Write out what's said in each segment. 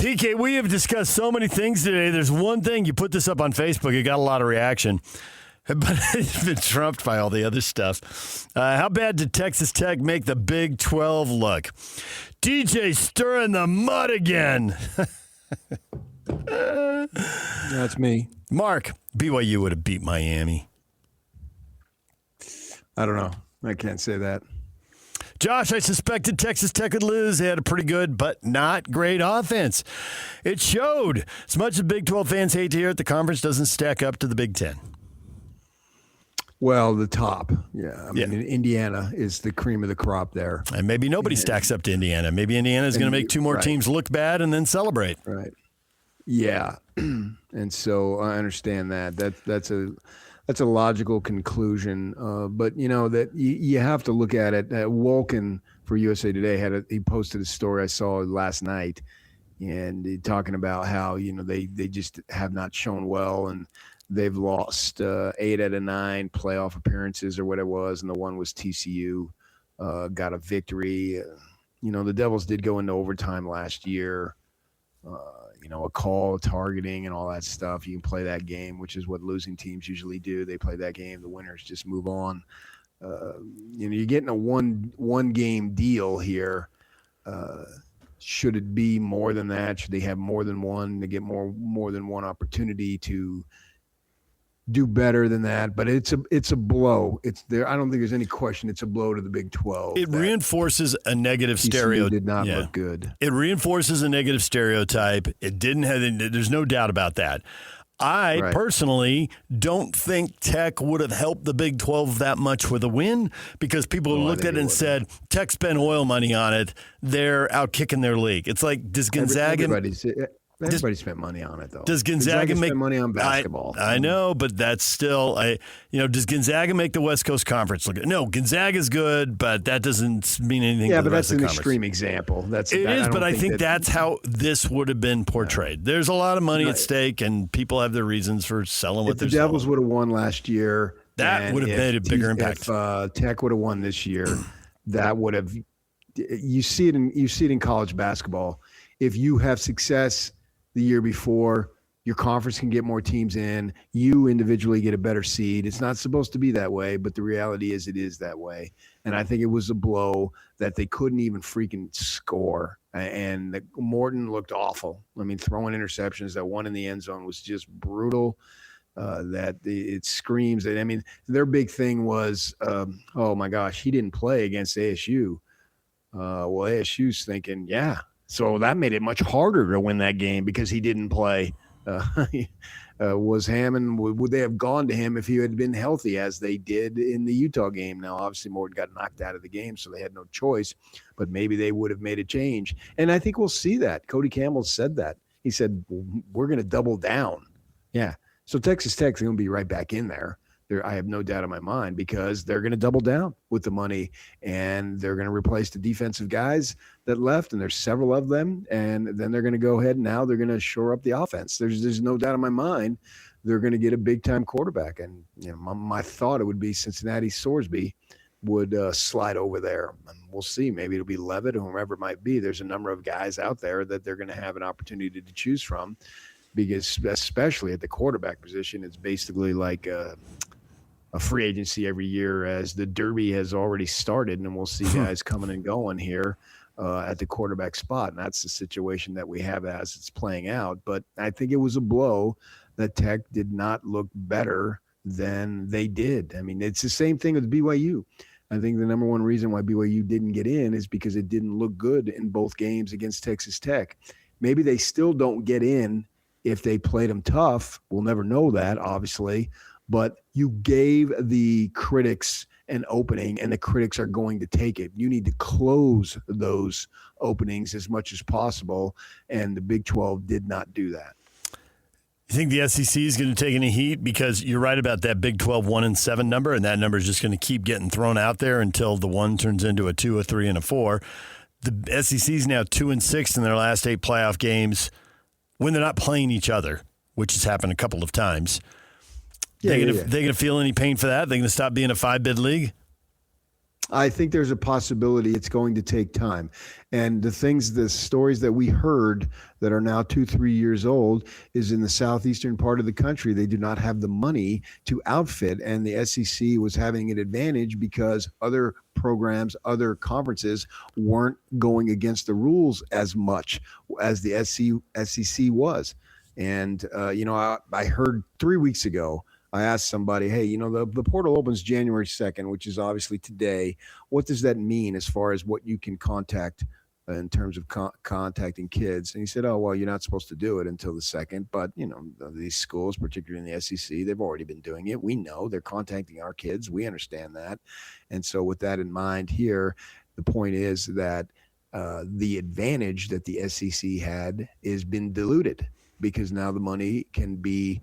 PK, we have discussed so many things today. There's one thing, you put this up on Facebook, it got a lot of reaction, but it's been trumped by all the other stuff. How bad did Texas Tech make the Big 12 look? DJ stirring the mud again. That's me. Mark, BYU would have beat Miami. I don't know. I can't say that. Josh, I suspected Texas Tech would lose. They had a pretty good but not great offense. It showed. As much as Big 12 fans hate to hear it, the conference doesn't stack up to the Big 10. Well, the top. Yeah. I mean, Indiana is the cream of the crop there. And maybe nobody stacks up to Indiana. Maybe Indiana is going to make two more teams look bad and then celebrate. Right. Yeah. And so I understand that. That's a logical conclusion. But, you know, that you have to look at it. Wolken for USA Today he posted a story I saw last night, and talking about how, you know, they just have not shown well, and they've lost 8 out of 9 playoff appearances or what it was, and the one was TCU got a victory. You know, the Devils did go into overtime last year. You know, a call, targeting, and all that stuff. You can play that game, which is what losing teams usually do. They play that game. The winners just move on. You know, you're getting a one game deal here. Should it be more than that? Should they have more than one to get more than one opportunity to do better than that? But it's a blow. It's there. I don't think there's any question. It's a blow to the Big 12. It reinforces a negative stereotype. Did not look good. It reinforces a negative stereotype. It didn't have. There's no doubt about that. I personally don't think Tech would have helped the Big 12 that much with a win, because people looked at it and said, Tech spent oil money on it. They're out kicking their league. It's like, does Gonzaga... Everybody spent money on it, though. Does Gonzaga make money on basketball? I know, but that's still, does Gonzaga make the West Coast Conference look good? No, Gonzaga's good, but that doesn't mean anything. Yeah, to the but rest that's of the an conference. extreme example. I think that's how this would have been portrayed. There's a lot of money at stake, and people have their reasons for selling what they're selling. If the Devils would have won last year, that would have made a bigger impact. If Tech would have won this year, that would have. You see it in college basketball. If you have success the year before, your conference can get more teams in. You individually get a better seed. It's not supposed to be that way, but the reality is it is that way. And I think it was a blow that they couldn't even freaking score. And Morton looked awful. I mean, throwing interceptions. That one in the end zone was just brutal. It screams that. I mean, their big thing was, oh my gosh, he didn't play against ASU. Well, ASU's thinking, yeah. So that made it much harder to win that game because he didn't play. Was Hammond, would they have gone to him if he had been healthy, as they did in the Utah game? Now, obviously, Morton got knocked out of the game, so they had no choice, but maybe they would have made a change. And I think we'll see that. Cody Campbell said that. He said, we're going to double down. Yeah. So Texas Tech's going to be right back in there. I have no doubt in my mind, because they're going to double down with the money, and they're going to replace the defensive guys that left, and there's several of them, and then they're going to go ahead and now they're going to shore up the offense. There's no doubt in my mind they're going to get a big-time quarterback, and you know, my thought it would be Cincinnati Sorsby would slide over there. And we'll see. Maybe it'll be Levitt or whoever it might be. There's a number of guys out there that they're going to have an opportunity to choose from, because especially at the quarterback position, it's basically like a free agency every year, as the Derby has already started, and we'll see guys coming and going here at the quarterback spot. And that's the situation that we have as it's playing out. But I think it was a blow that Tech did not look better than they did. I mean, it's the same thing with BYU. I think the number one reason why BYU didn't get in is because it didn't look good in both games against Texas Tech. Maybe they still don't get in if they played them tough. We'll never know that, obviously. But you gave the critics an opening, and the critics are going to take it. You need to close those openings as much as possible, and the Big 12 did not do that. You think the SEC is going to take any heat? Because you're right about that Big 12 1-7 number, and that number is just going to keep getting thrown out there until the 1 turns into a 2, a 3, and a 4. The SEC is now 2-6 in their last 8 playoff games when they're not playing each other, which has happened a couple of times. They going to feel any pain for that? They going to stop being a 5-bid league? I think there's a possibility it's going to take time. And the stories that we heard that are now 2, 3 years old is in the southeastern part of the country. They do not have the money to outfit, and the SEC was having an advantage because other programs, other conferences weren't going against the rules as much as the SEC was. And, I heard 3 weeks ago, I asked somebody, hey, the portal opens January 2nd, which is obviously today. What does that mean as far as what you can contact in terms of contacting kids? And he said, oh, well, you're not supposed to do it until the 2nd. But, these schools, particularly in the SEC, they've already been doing it. We know they're contacting our kids. We understand that. And so with that in mind here, the point is that the advantage that the SEC had is been diluted because now the money can be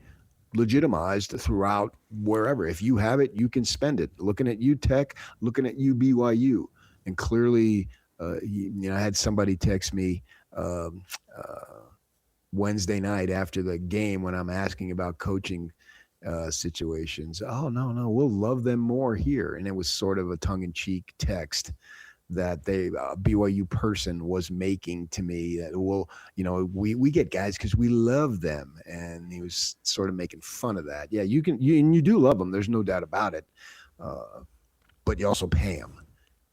legitimized throughout wherever. If you have it, you can spend it. Looking at UTech, looking at BYU, and clearly, I had somebody text me Wednesday night after the game when I'm asking about coaching situations. Oh no, we'll love them more here, and it was sort of a tongue-in-cheek text that they BYU person was making to me that we get guys because we love them, and he was sort of making fun of that. Yeah, you do love them. There's no doubt about it, but you also pay them,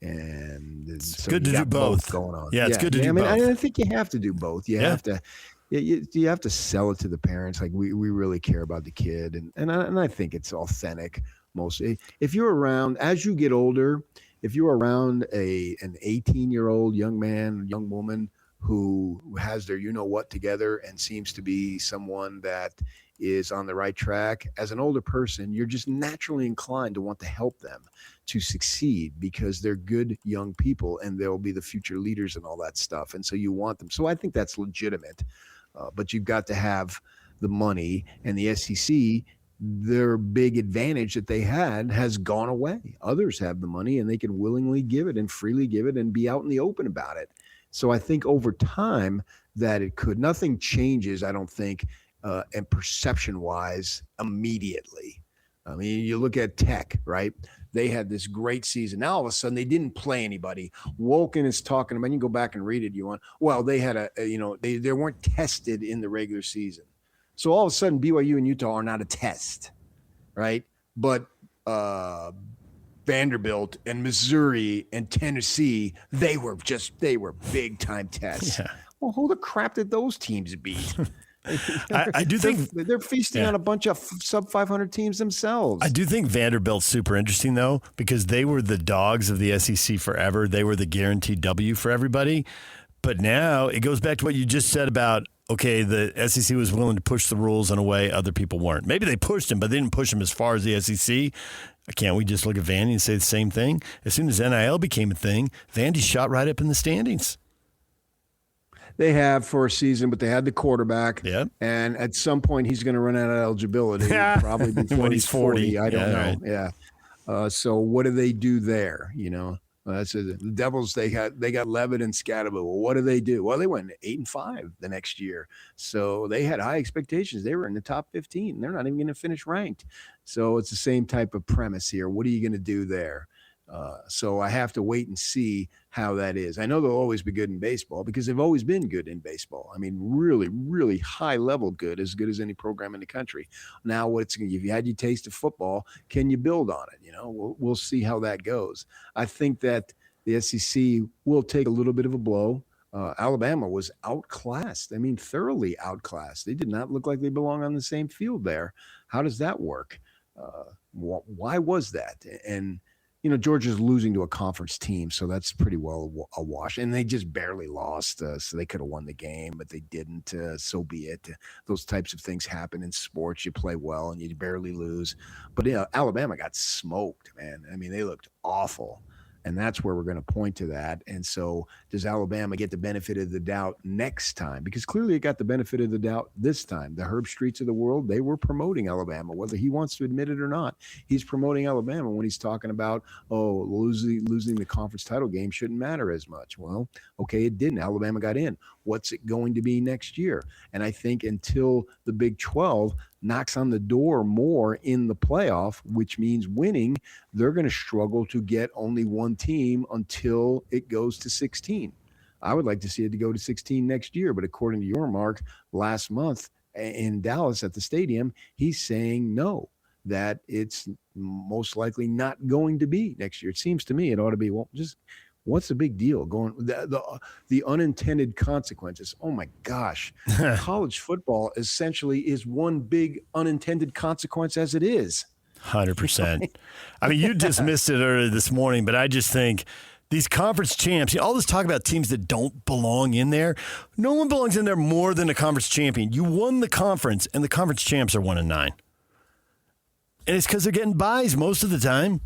and it's good to do both going on. Yeah, it's good to do both. I think you have to do both. You have to. You have to sell it to the parents. Like we really care about the kid, and I think it's authentic mostly. If you're around as you get older. If you're around an 18-year-old young man, young woman who has their what together and seems to be someone that is on the right track, as an older person, you're just naturally inclined to want to help them to succeed because they're good young people and they'll be the future leaders and all that stuff. And so you want them. So I think that's legitimate, but you've got to have the money, and the SEC, their big advantage that they had has gone away. Others have the money and they can willingly give it and freely give it and be out in the open about it. So I think over time that nothing changes, I don't think, and perception wise immediately. I mean, you look at Tech, right? They had this great season. Now all of a sudden they didn't play anybody. Woken is talking about, you can go back and read it. Well, they had they weren't tested in the regular season. So all of a sudden, BYU and Utah are not a test, right? But Vanderbilt and Missouri and Tennessee, they were big time tests. Yeah. Well, who the crap did those teams beat? I do think they're feasting on a bunch of sub 500 teams themselves. I do think Vanderbilt's super interesting though, because they were the dogs of the SEC forever. They were the guaranteed W for everybody. But now it goes back to what you just said about, okay, the SEC was willing to push the rules in a way other people weren't. Maybe they pushed them, but they didn't push them as far as the SEC. Can't we just look at Vandy and say the same thing? As soon as NIL became a thing, Vandy shot right up in the standings. They have for a season, but they had the quarterback. Yeah. And at some point, he's going to run out of eligibility, probably before when he's 40. I don't know. Right. Yeah. So what do they do there? The Devils, they got Levitt and Scadaboo. Well, what do they do? Well, they went 8-5 the next year. So they had high expectations. They were in the top 15. They're not even going to finish ranked. So it's the same type of premise here. What are you going to do there? So I have to wait and see how that is. I know they'll always be good in baseball because they've always been good in baseball. I mean, really, really high level good as any program in the country. Now, if you had your taste of football, can you build on it? We'll see how that goes. I think that the SEC will take a little bit of a blow. Alabama was outclassed. I mean, thoroughly outclassed. They did not look like they belong on the same field there. How does that work? Why was that? And Georgia's losing to a conference team, so that's pretty well a wash. And they just barely lost, so they could have won the game, but they didn't. So be it. Those types of things happen in sports. You play well and you barely lose. But Alabama got smoked, man. I mean, they looked awful. And that's where we're going to point to that. And so does Alabama get the benefit of the doubt next time? Because clearly it got the benefit of the doubt this time. The Herb Streets of the world, they were promoting Alabama, whether he wants to admit it or not. He's promoting Alabama when he's talking about, losing the conference title game shouldn't matter as much. Well, okay, it didn't. Alabama got in. What's it going to be next year? And I think until the Big 12, knocks on the door more in the playoff, which means winning, they're going to struggle to get only one team until it goes to 16. I would like to see it to go to 16 next year, but according to your mark last month in Dallas at the stadium, he's saying no, that it's most likely not going to be next year. It seems to me it ought to be, well, just what's the big deal going the unintended consequences? Oh my gosh. College football essentially is one big unintended consequence as it is. 100%. I mean, you dismissed it earlier this morning, but I just think these conference champs, all this talk about teams that don't belong in there, no one belongs in there more than a conference champion. You won the conference, and the conference champs are 1-9. And it's because they're getting buys most of the time.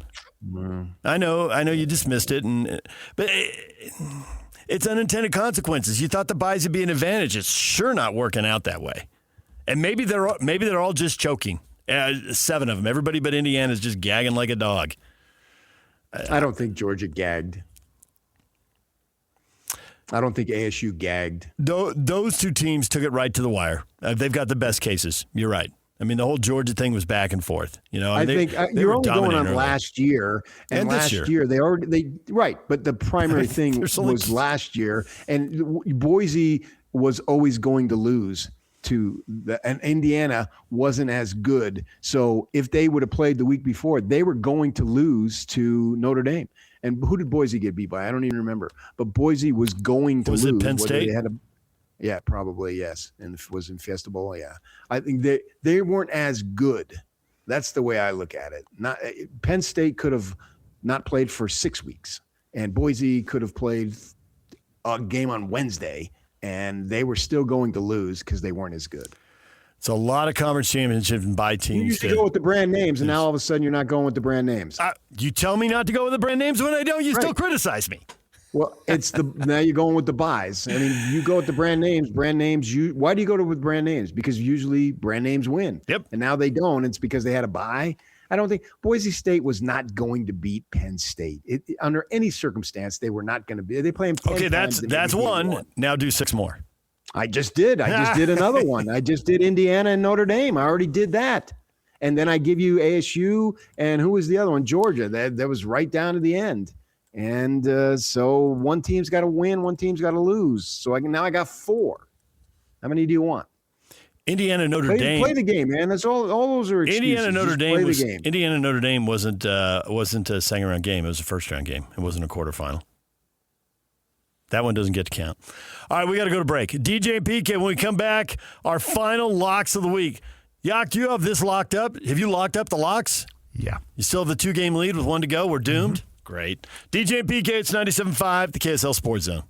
I know you dismissed it, but it's unintended consequences. You thought the buys would be an advantage. It's sure not working out that way. And maybe they're all just choking. 7 of them. Everybody but Indiana is just gagging like a dog. I don't think Georgia gagged. I don't think ASU gagged. Those two teams took it right to the wire. They've got the best cases. You're right. I mean, the whole Georgia thing was back and forth. You know, I think you're only going on last year, and last year they right. But the primary thing was last year, and Boise was always going to lose and Indiana wasn't as good. So if they would have played the week before, they were going to lose to Notre Dame. And who did Boise get beat by? I don't even remember. But Boise was going to lose. Was it Penn State? Yeah, probably, yes. And it was in Fiesta Bowl, yeah. I think they weren't as good. That's the way I look at it. Penn State could have not played for 6 weeks, and Boise could have played a game on Wednesday, and they were still going to lose because they weren't as good. It's a lot of conference championships and by teams. You used to go with the brand names, and now all of a sudden you're not going with the brand names. You tell me not to go with the brand names when I don't. You still criticize me. Well, now you're going with the buys. I mean, you go with the brand names. Why do you go with brand names? Because usually brand names win. Yep. And now they don't. It's because they had a buy. I don't think Boise State was not going to beat Penn State. Under any circumstance, they were not going to be. They play them 10 times. That's one. Now do 6 more. I just did. I just did another one. I just did Indiana and Notre Dame. I already did that. And then I give you ASU, and who was the other one? Georgia. That was right down to the end. And so one team's got to win, one team's got to lose. So now I got 4. How many do you want? Indiana, Notre Dame. Play the game, man. That's all those are excuses. Indiana, Notre Dame wasn't a second round game. It was a first round game. It wasn't a quarterfinal. That one doesn't get to count. All right, we got to go to break. DJ and PK, when we come back, our final locks of the week. Yak, do you have this locked up? Have you locked up the locks? Yeah. You still have the 2-game lead with 1 to go? We're doomed? Mm-hmm. Great. DJ and PK, it's 97.5, the KSL Sports Zone.